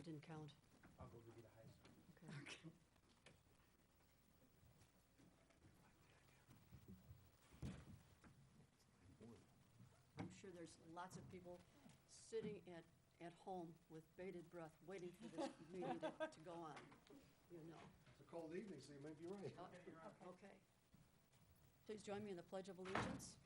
didn't count. I'll go give you the highest. Okay. I'm sure there's lots of people sitting at home with bated breath, waiting for this meeting to go on, you know. It's a cold evening, so you might be right. Okay. Please join me in the Pledge of Allegiance.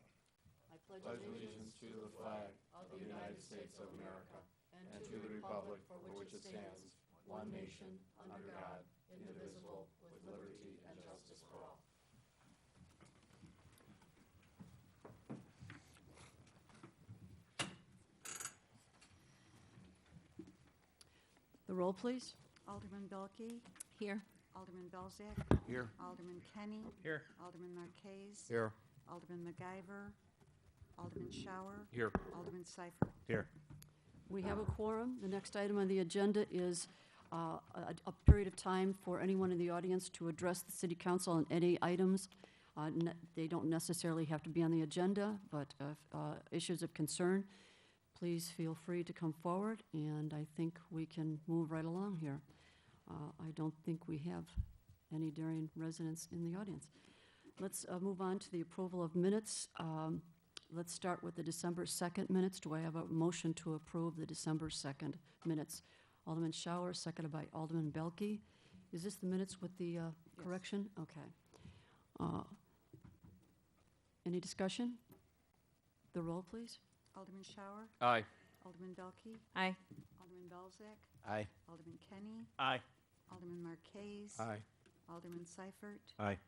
I pledge allegiance to the flag of the United States of America and to the republic for which it stands, one nation, under God, indivisible, with liberty and justice for all. The roll, please. Alderman Belke, Here. Alderman Belzak, Here. Alderman Kenny, Here. Alderman Marquez, Here. Alderman MacGyver, Alderman Shower, Here. Alderman Seifert. Here. We have a quorum. The next item on the agenda is a period of time for anyone in the audience to address the city council on any items. They don't necessarily have to be on the agenda, but issues of concern, please feel free to come forward, and I think we can move right along here. I don't think we have any Darien residents in the audience. Let's move on to the approval of minutes. Let's start with the December 2nd minutes. Do I have a motion to approve the December 2nd minutes? Alderman Shower, seconded by Alderman Belke. Is this the minutes with the correction? Okay. Any discussion? The roll, please. Alderman Shower, Aye. Alderman Belke, Aye. Alderman Belzak, Aye. Alderman Kenny, Aye. Alderman Marquez, Aye. Alderman Seifert. Aye.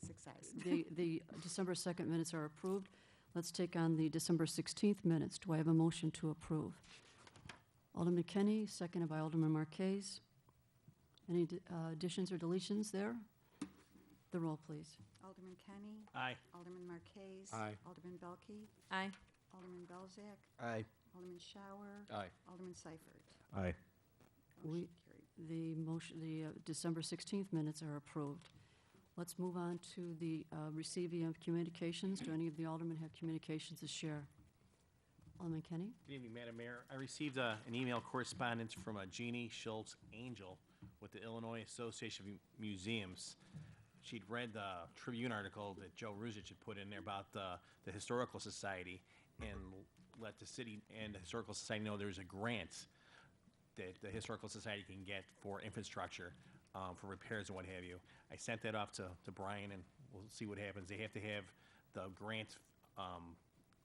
6 ayes. The December 2nd minutes are approved. Let's take on the December 16th minutes. Do I have a motion to approve? Alderman Kenny, seconded by Alderman Marquez. Any additions or deletions there? The roll, please. Alderman Kenny, Aye. Alderman Marquez, Aye. Alderman Belke, Aye. Alderman Belzak, Aye. Alderman Shower, Aye. Alderman Seifert. Aye. Motion carried. The December 16th minutes are approved. Let's move on to the receiving of communications. Do any of the aldermen have communications to share? Alderman Kenny? Good evening, Madam Mayor. I received an email correspondence from Jeannie Schultz Angel with the Illinois Association of Museums. She'd read the Tribune article that Joe Ruzich had put in there about the Historical Society and let the city and the Historical Society know there's a grant that the Historical Society can get for infrastructure, for repairs and what have you. I sent that off to Brian, and we'll see what happens. They have to have the grant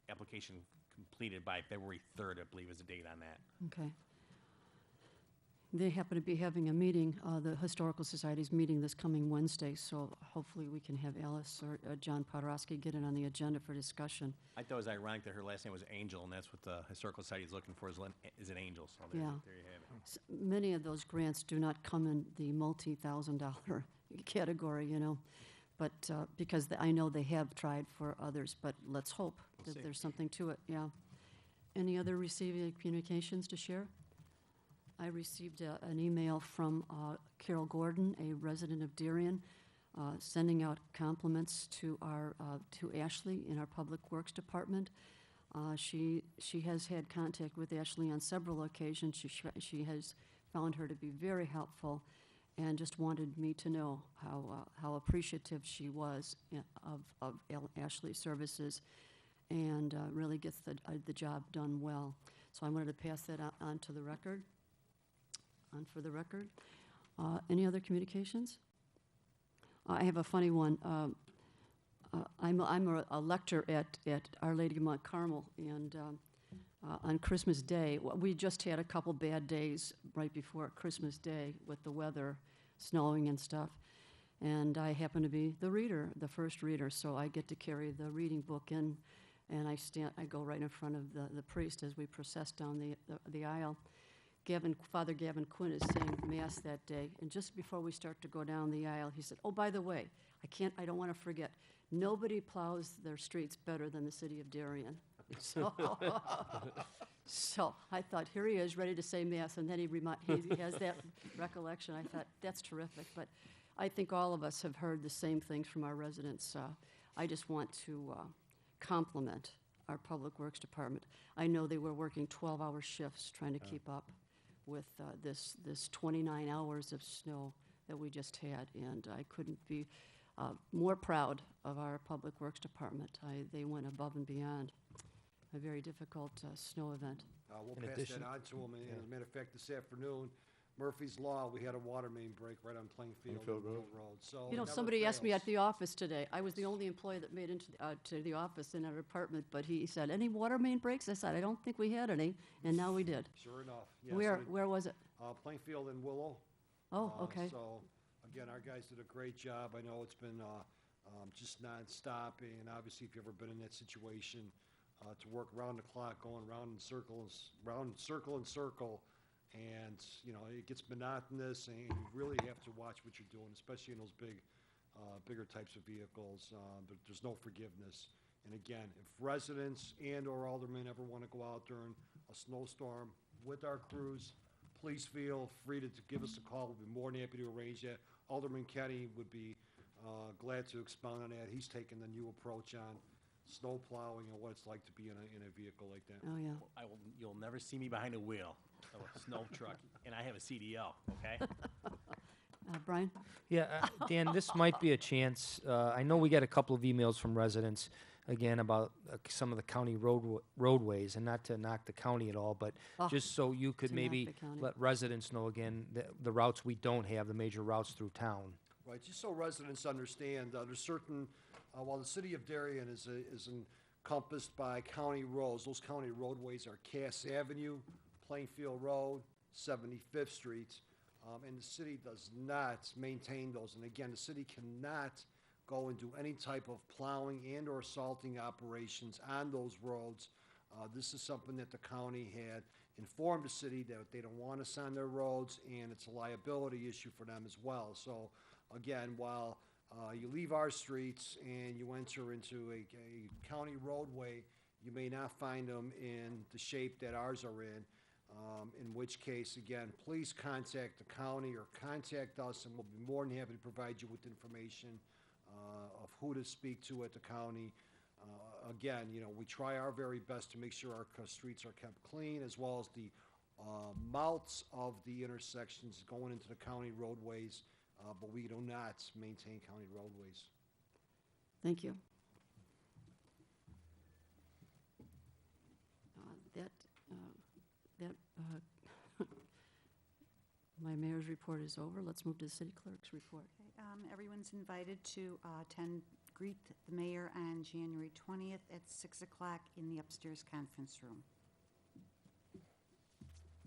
application completed by February 3rd, I believe is the date on that. Okay. They happen to be having a meeting, the Historical Society's meeting this coming Wednesday, so hopefully we can have Alice or John Podorowski get it on the agenda for discussion. I thought it was ironic that her last name was Angel, and that's what the Historical Society is looking for, is an angel. So there, Yeah. there you have it. Many of those grants do not come in the multi-$1,000 category, you know, but because I know they have tried for others, but let's hope We'll that see. there's something to it, yeah. Any other receiving communications to share? I received an email from Carol Gordon, a resident of Darien, sending out compliments to Ashley in our Public Works Department. She has had contact with Ashley on several occasions. She has found her to be very helpful, and just wanted me to know how appreciative she was of Ashley's services, and really gets the job done well. So I wanted to pass that on to the record. On for the record. Any other communications? I have a funny one. I'm a lector at Our Lady of Mount Carmel, and on Christmas Day, we just had a couple bad days right before Christmas Day with the weather, snowing and stuff, and I happen to be the first reader, so I get to carry the reading book in, and I go right in front of the priest as we process down the aisle. Father Gavin Quinn is saying Mass that day, and just before we start to go down the aisle, he said, "Oh, by the way, I don't want to forget, nobody plows their streets better than the city of Darien." So, so I thought, here he is, ready to say Mass, and then he has that recollection. I thought, that's terrific, but I think all of us have heard the same things from our residents. I just want to compliment our Public Works Department. I know they were working 12-hour shifts trying to keep up with this 29 hours of snow that we just had, and I couldn't be more proud of our Public Works Department. They went above and beyond a very difficult snow event. We'll In pass addition- that on to them, and as a matter of fact, this afternoon, Murphy's Law, we had a water main break right on Plainfield Plainfield Mill Road. Road, so. You know, it never somebody asked me at fails. the office today, I was the only employee that made into to the office in our department, but he said, any water main breaks? I said, I don't think we had any, and now we did. Sure enough, yes. Where was it? Plainfield and Willow. Oh, okay. So, again, our guys did a great job. I know it's been just nonstop, and obviously, if you've ever been in that situation, to work round the clock, going round in circles, round circle and circle, and, you know, it gets monotonous, and you really have to watch what you're doing, especially in those bigger types of vehicles, but there's no forgiveness. And again, if residents and/or aldermen ever want to go out during a snowstorm with our crews, please feel free to give us a call. We'll be more than happy to arrange that. Alderman Kenny would be glad to expound on that. He's taken the new approach on snow plowing and what it's like to be in a vehicle like that. Oh, yeah. You'll never see me behind a wheel of a snow truck, and I have a CDL, okay? Brian? Yeah, Dan, this might be a chance. I know we got a couple of emails from residents, again, about some of the county roadways, and not to knock the county at all, but Oh, just so you could to knock maybe the county. let residents know again, the routes we don't have, the major routes through town. Right, just so residents understand, there's certain, while the city of Darien is encompassed by county roads, those county roadways are Cass Avenue, Plainfield Road, 75th Street, and the city does not maintain those. And again, the city cannot go and do any type of plowing and/or salting operations on those roads. This is something that the county had informed the city that they don't want us on their roads, and it's a liability issue for them as well. So, again, while you leave our streets and you enter into a county roadway, you may not find them in the shape that ours are in which case, again, please contact the county or contact us, and we'll be more than happy to provide you with information of who to speak to at the county. Again, you know, we try our very best to make sure our streets are kept clean, as well as the mouths of the intersections going into the county roadways, but we do not maintain county roadways. Thank you. My mayor's report is over. Let's move to the city clerk's report. Okay, everyone's invited to greet the mayor on January 20th at 6 o'clock in the upstairs conference room.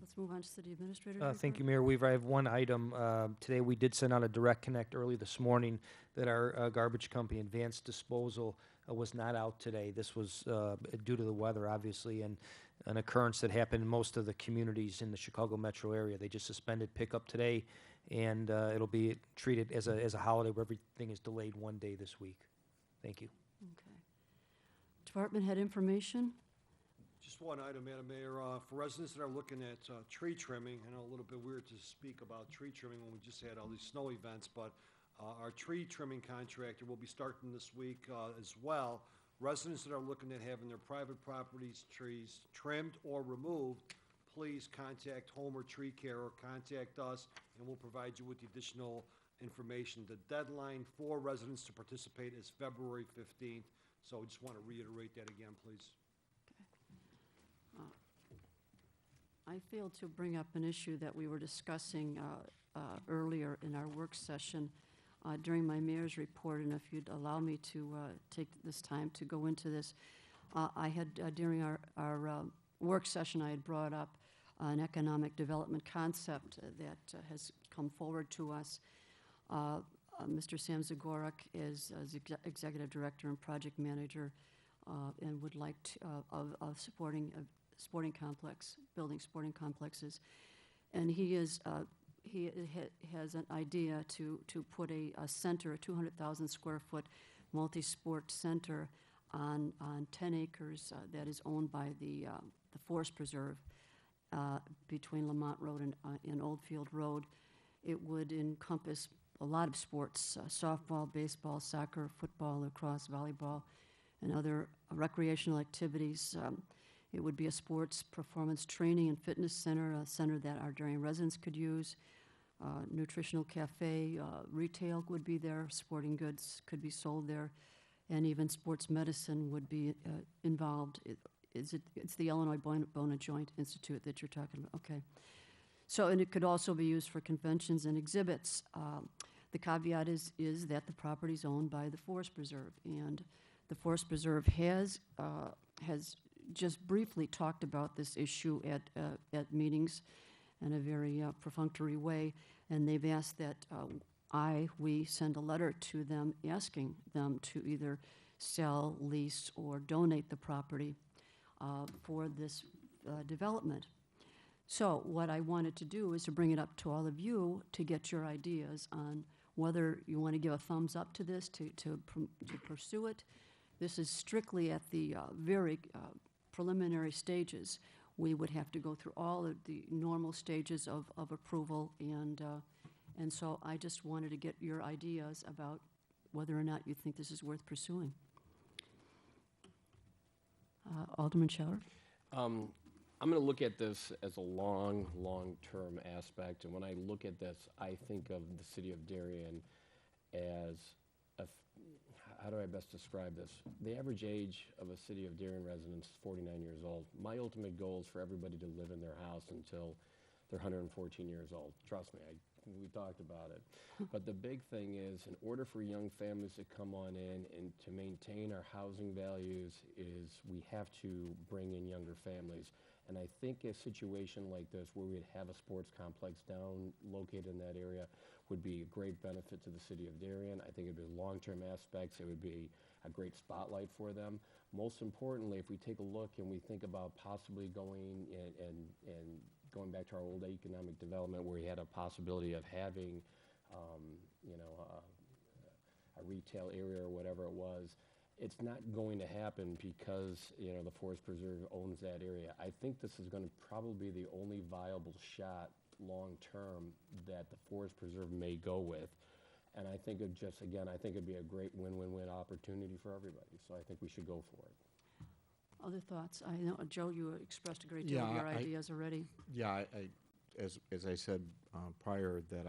Let's move on to city administrator's report. Thank you, Mayor Weaver. I have one item. Today, we did send out a direct connect early this morning that our garbage company, Advanced Disposal, was not out today. This was due to the weather, obviously, and an occurrence that happened in most of the communities in the Chicago metro area. They just suspended pickup today, and it'll be treated as a holiday where everything is delayed one day this week. Thank you. Okay. Department head information. Just one item, Madam Mayor, for residents that are looking at tree trimming, I know a little bit weird to speak about tree trimming when we just had all these snow events, but our tree trimming contractor will be starting this week as well. Residents that are looking at having their private properties trees trimmed or removed, please contact Homer Tree Care or contact us, and we'll provide you with the additional information. The deadline for residents to participate is February 15th, so I just want to reiterate that again, please. I failed to bring up an issue that we were discussing earlier in our work session during my mayor's report, and if you'd allow me to take this time to go into this. I had, during our work session, I had brought up an economic development concept that has come forward to us. Mr. Sam Zagorak is executive director and project manager and would like to, of supporting a sporting complex, building sporting complexes. And he has an idea to put a center, a 200,000 square foot multi-sport center on 10 acres that is owned by the Forest Preserve between Lamont Road and Oldfield Road. It would encompass a lot of sports, softball, baseball, soccer, football, lacrosse, volleyball, and other recreational activities. It would be a sports performance training and fitness center, a center that our Darien residents could use. Nutritional cafe, retail would be there, sporting goods could be sold there, and even sports medicine would be involved. It's the Illinois Bone and Joint Institute that you're talking about, okay. So, and it could also be used for conventions and exhibits. The caveat is that the property is owned by the Forest Preserve, and the Forest Preserve has just briefly talked about this issue at meetings in a very perfunctory way, and they've asked that we send a letter to them asking them to either sell, lease, or donate the property for this development. So what I wanted to do is to bring it up to all of you to get your ideas on whether you want to give a thumbs up to this, to pursue it. This is strictly at the very preliminary stages. We would have to go through all of the normal stages of approval, and so I just wanted to get your ideas about whether or not you think this is worth pursuing. Alderman Schauer? I'm going to look at this as a long-term aspect, and when I look at this, I think of the city of Darien as how do I best describe this? The average age of a city of Darien residents is 49 years old. My ultimate goal is for everybody to live in their house until they're 114 years old. Trust me, we talked about it. But the big thing is, in order for young families to come on in and to maintain our housing values, is we have to bring in younger families. And I think a situation like this, where we'd have a sports complex located in that area, would be a great benefit to the city of Darien. I think it'd be long-term aspects. It would be a great spotlight for them. Most importantly, if we take a look and we think about possibly going and going back to our old economic development, where we had a possibility of having, a retail area or whatever it was, it's not going to happen because, the Forest Preserve owns that area. I think this is going to probably be the only viable shot long-term that the Forest Preserve may go with. And I think I think it'd be a great win-win-win opportunity for everybody. So I think we should go for it. Other thoughts? I know, Joe, you expressed a great deal of Yeah, your ideas already. Yeah, as I said prior, that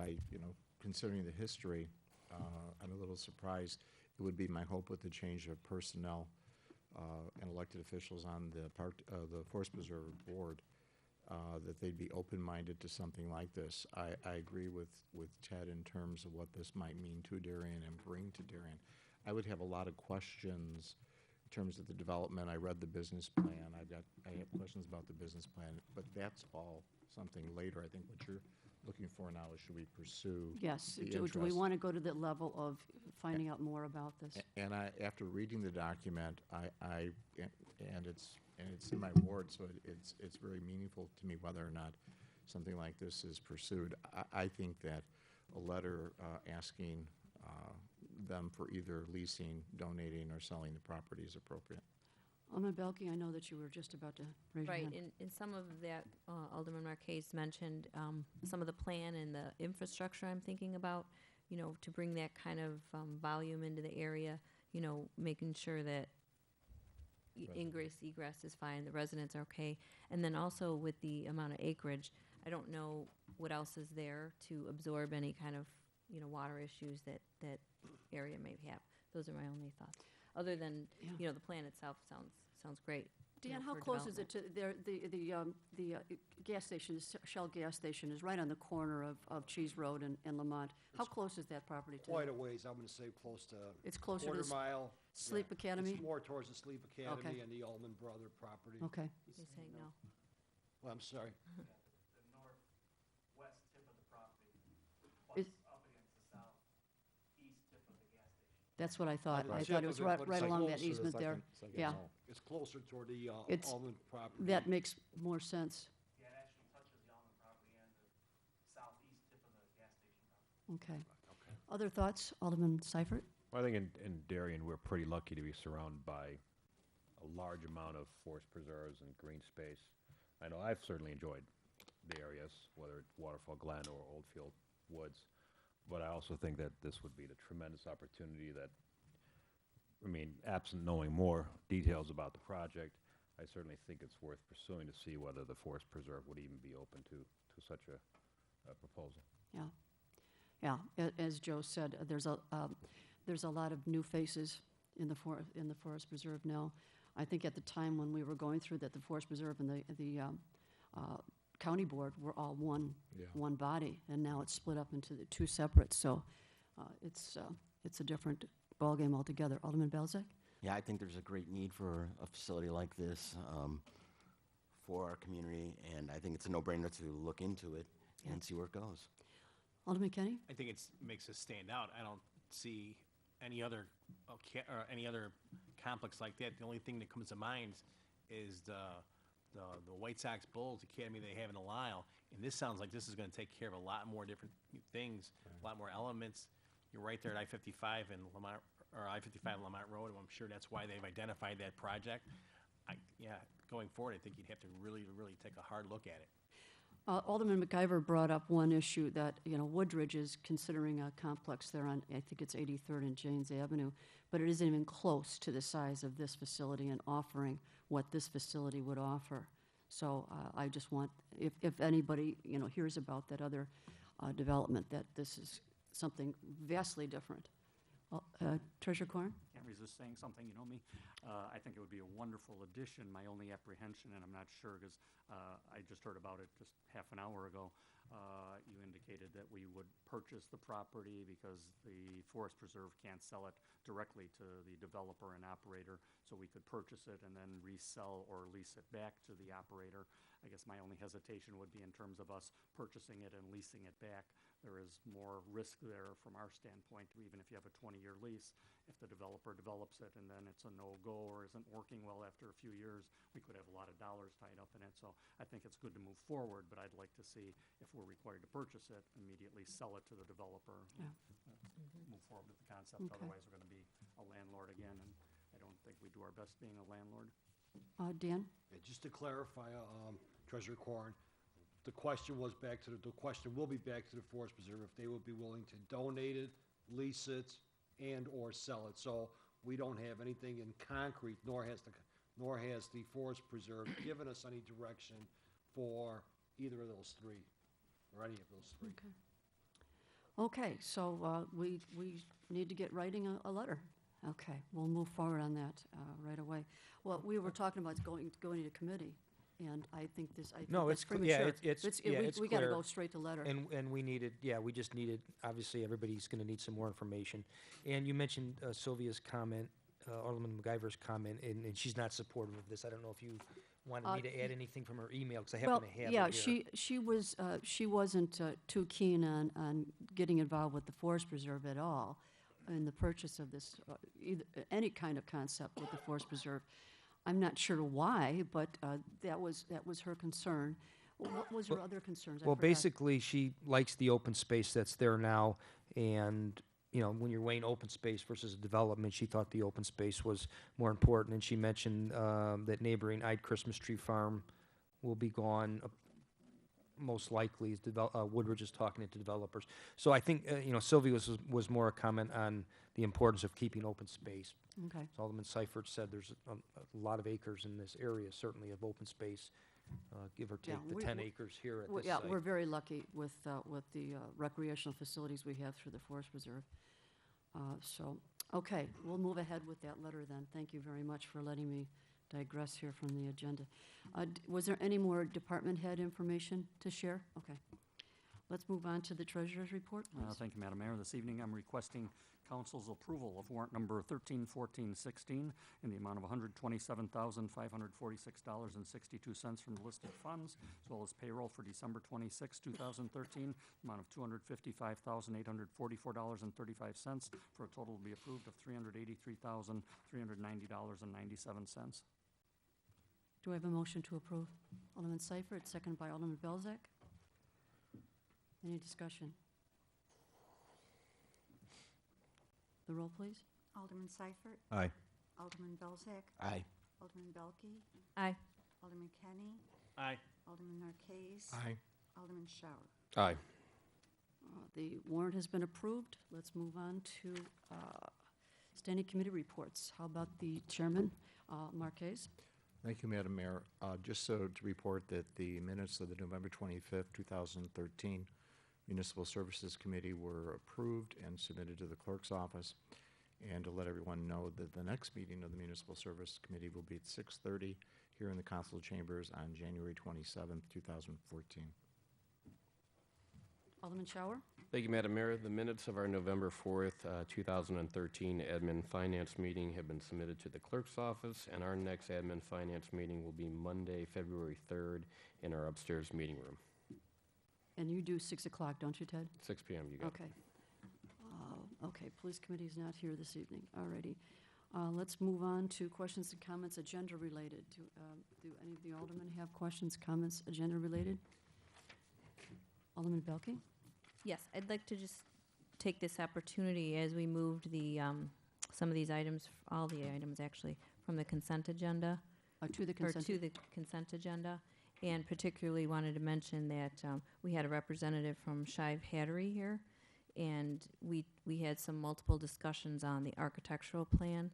considering the history, I'm a little surprised. It would be my hope with the change of personnel and elected officials on the Forest Preserve Board that they'd be open-minded to something like this. I agree with Ted in terms of what this might mean to Darien and bring to Darien. I would have a lot of questions in terms of the development. I read the business plan. I have questions about the business plan, but that's all something later. I think what you're looking for now is, should we pursue Yes. the Do we interest? want to go to the level of finding out more about this? And after reading the document, and it's in my ward, so it's very meaningful to me whether or not something like this is pursued. I think that a letter asking them for either leasing, donating, or selling the property is appropriate. Alderman Belke, I know that you were just about to raise your Right, hand. in some of that, Alderman Marquez mentioned some of the plan and the infrastructure I'm thinking about, to bring that kind of volume into the area, making sure that ingress, egress is fine, the residents are okay. And then also with the amount of acreage, I don't know what else is there to absorb any kind of, water issues that area may have. Those are my only thoughts. Other than, Yeah. the plan itself sounds great. Dan, for how close is development. it to the gas station, Shell gas station is right on the corner of Cheese Road and Lamont. How close is that property to? Quite a ways, I'm gonna say close to It's closer to quarter s- mile. Sleep Yeah. Academy? It's more towards the Sleep Academy Okay. and the Allman Brother property. Okay. He's saying no. Well, I'm sorry. The northwest tip of the property Is- up against the southeast tip of the gas station. That's what I thought. the I tip thought it of was it, right but right it's along that closer, it's easement there. Yeah. It's closer toward the It's- Allman property. That makes more sense. Yeah, it actually touches the Almond property and the southeast tip of the gas station property. Okay. Other thoughts? Alderman Seifert? Well, I think in Darien, we're pretty lucky to be surrounded by a large amount of forest preserves and green space. I know I've certainly enjoyed the areas, whether it's Waterfall Glen or Oldfield Woods, but I also think that this would be a tremendous opportunity that I mean, absent knowing more details about the project, I certainly think it's worth pursuing to see whether the Forest Preserve would even be open to such a proposal. Yeah. Yeah, as Joe said, there's a lot of new faces in the Forest Preserve now. I think at the time when we were going through that, the Forest Preserve and the county board were all one body, and now it's split up into the two separate. So it's a different ballgame altogether. Alderman Belzak? Yeah, I think there's a great need for a facility like this for our community, and I think it's a no-brainer to look into it and see where it goes. Alderman Kenny? I think it makes us stand out. I don't see any other any other complex like that. The only thing that comes to mind is the White Sox Bulls Academy they have in Lisle, and this sounds like this is going to take care of a lot more different things, a lot more elements. You're right there at I-55 and Lamont, or I-55 Lamont Road, and I'm sure that's why they've identified that project. Going forward, I think you'd have to really, really take a hard look at it. Alderman McIver brought up one issue that, Woodridge is considering a complex there on, I think it's 83rd and Janes Avenue, but it isn't even close to the size of this facility and offering what this facility would offer. So I just want, if anybody, hears about that other development, that this is something vastly different. Treasurer Corn? Can't resist saying something, you know me. I think it would be a wonderful addition. My only apprehension, and I'm not sure because I just heard about it just half an hour ago, you indicated that we would purchase the property because the Forest Preserve can't sell it directly to the developer and operator, so we could purchase it and then resell or lease it back to the operator. I guess my only hesitation would be in terms of us purchasing it and leasing it back. There is more risk there from our standpoint, even if you have a 20-year lease. If the developer develops it and then it's a no-go or isn't working well after a few years, we could have a lot of dollars tied up in it. So I think it's good to move forward, but I'd like to see if we're required to purchase it, immediately sell it to the developer. Yeah. Move forward with the concept. Okay. Otherwise, we're going to be a landlord again, and I don't think we do our best being a landlord. Dan? Yeah, just to clarify, Treasurer Corn, the question will be back to the Forest Preserve if they would be willing to donate it, lease it, and/or sell it. So we don't have anything in concrete, nor has the Forest Preserve given us any direction for either of those three, or any of those three. Okay, so we need to get writing a letter. Okay, we'll move forward on that right away. Well, we were talking about going to committee, and I think No, that's it's cl- yeah, premature. it's We got to clear. go straight to letter. And we we just needed, obviously, everybody's going to need some more information. And you mentioned Sylvia's comment, Alderman McIver's comment, and she's not supportive of this. I don't know if you wanted me to add anything from her email, because I happen to have it here. She wasn't too keen on getting involved with the Forest Preserve at all in the purchase of this, any kind of concept with the Forest Preserve. I'm not sure why, but that was her concern. What was her other concerns? I Well, forgot. basically, she likes the open space that's there now, and, when you're weighing open space versus development, she thought the open space was more important, and she mentioned that neighboring Ide Christmas Tree Farm will be gone, most likely, as Woodridge is talking to developers. So I think, Sylvia was more a comment on the importance of keeping open space. Okay. As Alderman Seifert said, there's a lot of acres in this area, certainly of open space, give or take the 10 acres here at this Yeah, site. we're very lucky with the recreational facilities we have through the Forest Preserve. Okay, we'll move ahead with that letter then. Thank you very much for letting me digress here from the agenda. Was there any more department head information to share? Okay. Let's move on to the treasurer's report, please. Thank you, Madam Mayor. This evening, I'm requesting council's approval of warrant number 131416 in the amount of $127,546.62 from the listed funds, as well as payroll for December 26, 2013, amount of $255,844.35, for a total to be approved of $383,390.97. Do I have a motion to approve? Alderman Seifert, seconded by Alderman Belzak. Any discussion? The roll, please. Alderman Seifert, Aye. Alderman Belzak, Aye. Alderman Belke, Aye. Alderman Kenny, Aye. Alderman Marquez. Aye. Alderman Shower. Aye. The warrant has been approved. Let's move on to Standing committee reports. How about the chairman, Marquez? Thank you, Madam Mayor. Just so to report that the minutes of the November 25th, 2013 Municipal Services Committee were approved and submitted to the clerk's office, and to let everyone know that the next meeting of the Municipal Service Committee will be at 6:30 here in the council chambers on January 27th, 2014. Alderman Shower? Thank you, Madam Mayor. The minutes of our November 4th, 2013 Admin Finance meeting have been submitted to the clerk's office, and our next Admin Finance meeting will be Monday, February 3rd, in our upstairs meeting room. And you do 6 o'clock, don't you, Ted? 6 p.m. You got it. Okay. Okay, Police Committee is not here this evening. All righty. Let's move on to questions and comments agenda related. Do any of the aldermen have questions, comments, agenda related? Alderman Belke? Yes, I'd like to just take this opportunity as we moved the, some of these items, all the items actually, from the consent agenda. To the Or consent? to the consent agenda, and particularly wanted to mention that we had a representative from Shive Hattery here, and we had some multiple discussions on the architectural plan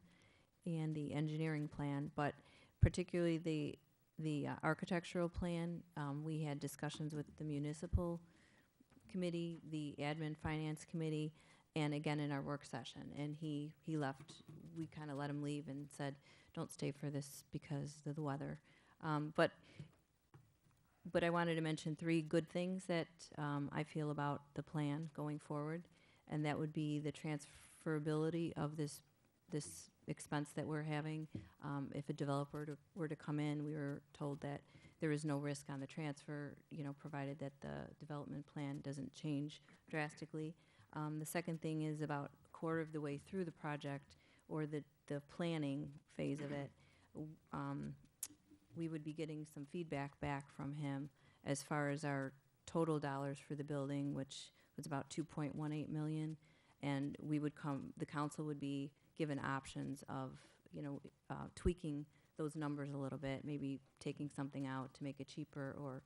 and the engineering plan, but particularly the architectural plan, we had discussions with the municipal committee, the admin finance committee, and again in our work session, and he left. We kind of let him leave and said, don't stay for this because of the weather. But I wanted to mention 3 good things that I feel about the plan going forward, and that would be the transferability of this expense that we're having. If a developer were to come in, we were told that there is no risk on the transfer, provided that the development plan doesn't change drastically. The second thing is about a quarter of the way through the project, or the planning phase of it, we would be getting some feedback back from him as far as our total dollars for the building, which was about $2.18 million, and the council would be given options of, tweaking those numbers a little bit, maybe taking something out to make it cheaper or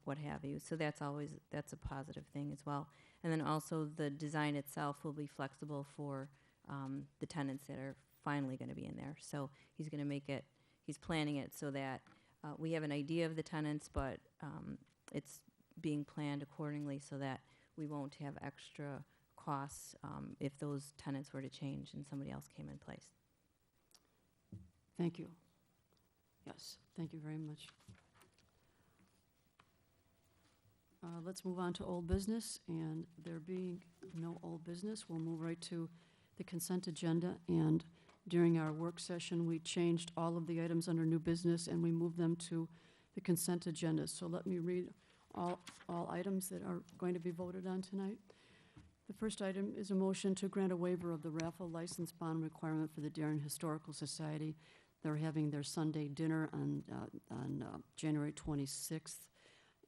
what have you. So that's a positive thing as well. And then also the design itself will be flexible for the tenants that are finally going to be in there. So he's planning it so that we have an idea of the tenants, but it's being planned accordingly so that we won't have extra costs if those tenants were to change and somebody else came in place. Thank you. Yes, thank you very much. Let's move on to old business, and there being no old business, we'll move right to the consent agenda. And during our work session, we changed all of the items under new business, and we moved them to the consent agenda. So let me read all items that are going to be voted on tonight. The first item is a motion to grant a waiver of the raffle license bond requirement for the Darien Historical Society. They're having their Sunday dinner on January 26th,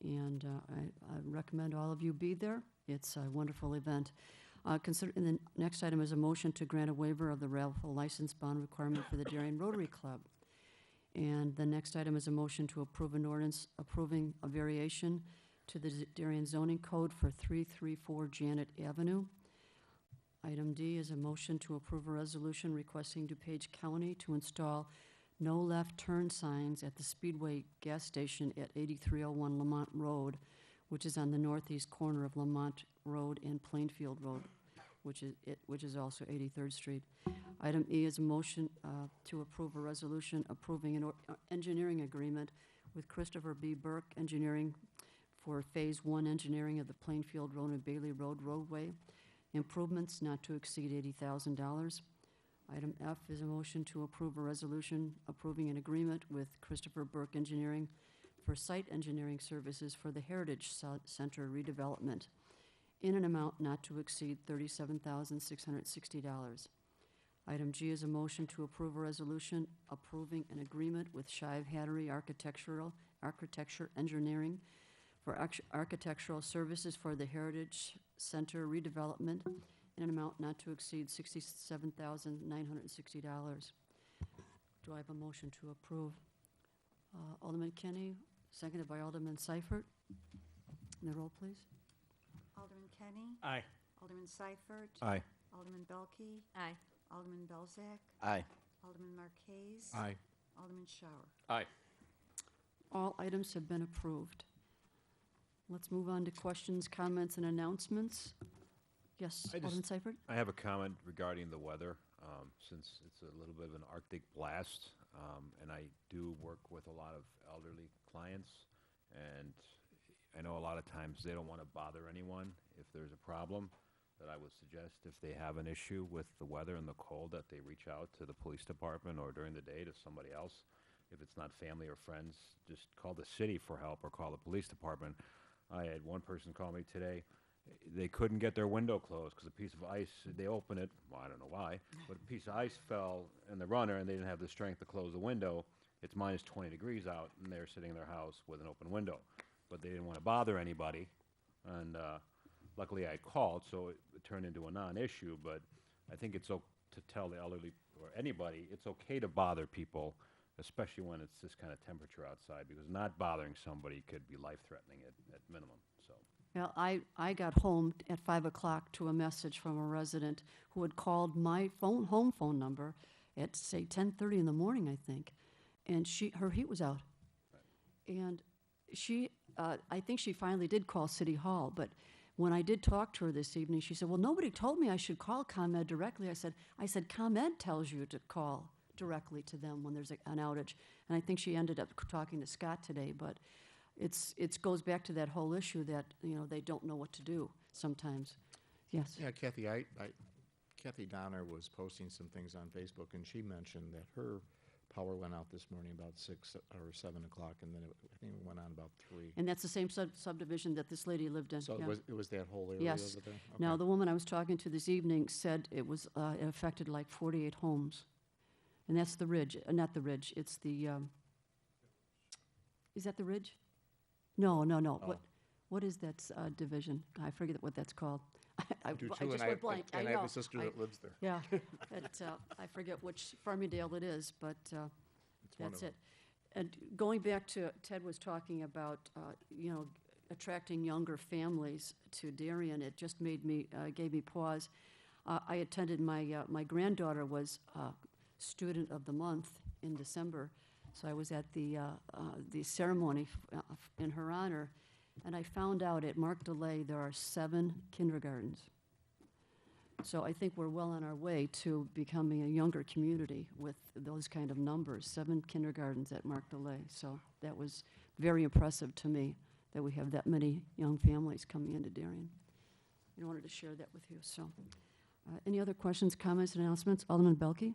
and I recommend all of you be there. It's a wonderful event. And the next item is a motion to grant a waiver of the raffle license bond requirement for the Darien Rotary Club. And the next item is a motion to approve an ordinance approving a variation to the Darien zoning code for 334 Janet Avenue. Item D is a motion to approve a resolution requesting DuPage County to install no left turn signs at the Speedway gas station at 8301 Lamont Road, which is on the northeast corner of Lamont Road and Plainfield Road, which is also 83rd Street. Item E is a motion to approve a resolution approving an engineering agreement with Christopher B. Burke Engineering for Phase 1 engineering of the Plainfield Road and Bailey Road roadway improvements not to exceed $80,000. Item F is a motion to approve a resolution approving an agreement with Christopher Burke Engineering for site engineering services for the Heritage Center redevelopment in an amount not to exceed $37,660. Item G is a motion to approve a resolution approving an agreement with Shive Hattery Architecture Engineering for architectural services for the Heritage Center redevelopment in an amount not to exceed $67,960. Do I have a motion to approve? Alderman Kenny, seconded by Alderman Seifert. The roll, please. Alderman Kenny? Aye. Alderman Seifert? Aye. Alderman Belke? Aye. Alderman Belzak. Aye. Alderman Marquez. Aye. Alderman Shower. Aye. All items have been approved. Let's move on to questions, comments, and announcements. Yes, I just- Alderman Seifert? I have a comment regarding the weather, since it's a little bit of an Arctic blast, and I do work with a lot of elderly clients, and I know a lot of times they don't want to bother anyone if there's a problem, that I would suggest if they have an issue with the weather and the cold, that they reach out to the police department or during the day to somebody else. If it's not family or friends, just call the city for help or call the police department. I had one person call me today. They couldn't get their window closed because a piece of ice, they open it, well, I don't know why, but a piece of ice fell in the runner and they didn't have the strength to close the window. It's minus 20 degrees out and they're sitting in their house with an open window. But they didn't want to bother anybody. And luckily I called, so it turned into a non-issue. But I think it's to tell the elderly or anybody, it's okay to bother people, especially when it's this kind of temperature outside, because not bothering somebody could be life-threatening at minimum, so. Well, I got home at 5 o'clock to a message from a resident who had called my home phone number at, say, 10:30 in the morning, I think, and her heat was out. And I think she finally did call City Hall, but when I did talk to her this evening, she said, well, nobody told me I should call ComEd directly. I said, ComEd tells you to call directly to them when there's an outage. And I think she ended up talking to Scott today, but it goes back to that whole issue that, they don't know what to do sometimes. Yes. Yeah, Kathy, Kathy Donner was posting some things on Facebook, and she mentioned that her power went out this morning about 6 or 7 o'clock, and then I think it went on about 3. And that's the same subdivision that this lady lived in. So yeah. it was that whole area Yes. over there? Now, Okay. the woman I was talking to this evening said it affected like 48 homes. And that's the ridge, not the ridge, it's the, is that the ridge? No. Oh. What is that division? I forget what that's called. I do just too, and went blank. and I know. have a sister that lives there. Yeah, I forget which Farmingdale it is, but It's one that's of it. And going back to, Ted was talking about, attracting younger families to Darien, it just gave me pause. I attended, my granddaughter was Student of the Month in December, so I was at the ceremony in her honor, and I found out at Mark DeLay there are 7 kindergartens. So I think we're well on our way to becoming a younger community with those kind of numbers, 7 kindergartens at Mark DeLay. So that was very impressive to me, that we have that many young families coming into Darien. I wanted to share that with you, so. Any other questions, comments, and announcements? Alderman Belke?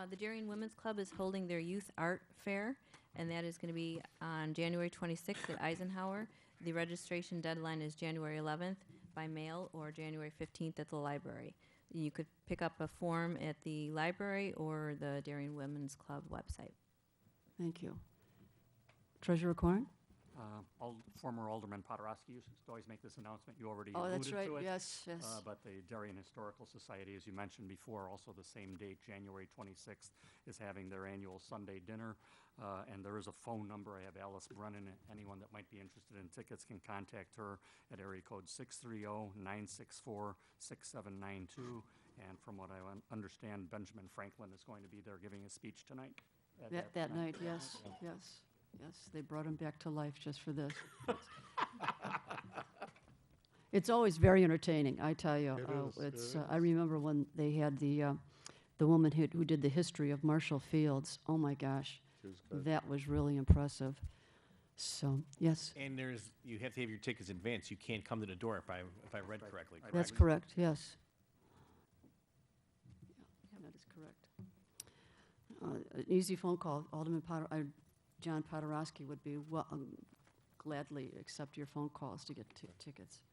The Darien Women's Club is holding their Youth Art Fair, and that is going to be on January 26th at Eisenhower. The registration deadline is January 11th by mail or January 15th at the library. You could pick up a form at the library or the Darien Women's Club website. Thank you. Treasurer Corn? Former Alderman Poderowski used to always make this announcement. You already Oh, alluded that's right, to it. yes. But the Darien Historical Society, as you mentioned before, also the same date, January 26th, is having their annual Sunday dinner. And there is a phone number. I have Alice Brennan. Anyone that might be interested in tickets can contact her at area code 630-964-6792. And from what I understand, Benjamin Franklin is going to be there giving a speech tonight. That night, yes. Yes, they brought him back to life just for this. It's always very entertaining, I tell you. It is. I remember when they had the woman who did the history of Marshall Fields. Oh, my gosh. She was good. That was really impressive. So, yes, And you have to have your tickets in advance. You can't come to the door if I read correctly. that's correct? correct, yes. Yeah, that is correct. An easy phone call, John Poderowski would be gladly accept your phone calls to get tickets.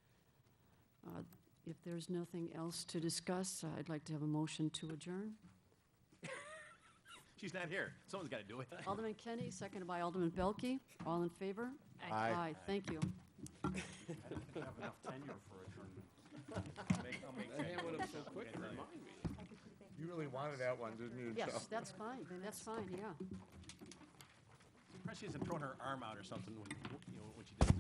If there's nothing else to discuss, I'd like to have a motion to adjourn. She's not here. Someone's got to do it. Alderman Kenny, seconded by Alderman Belke. All in favor? Aye. Thank you. I don't have enough tenure for adjournment. You really wanted that one, didn't you, Joe? Yes, that's fine, yeah. Surprised she hasn't thrown her arm out or something when she did.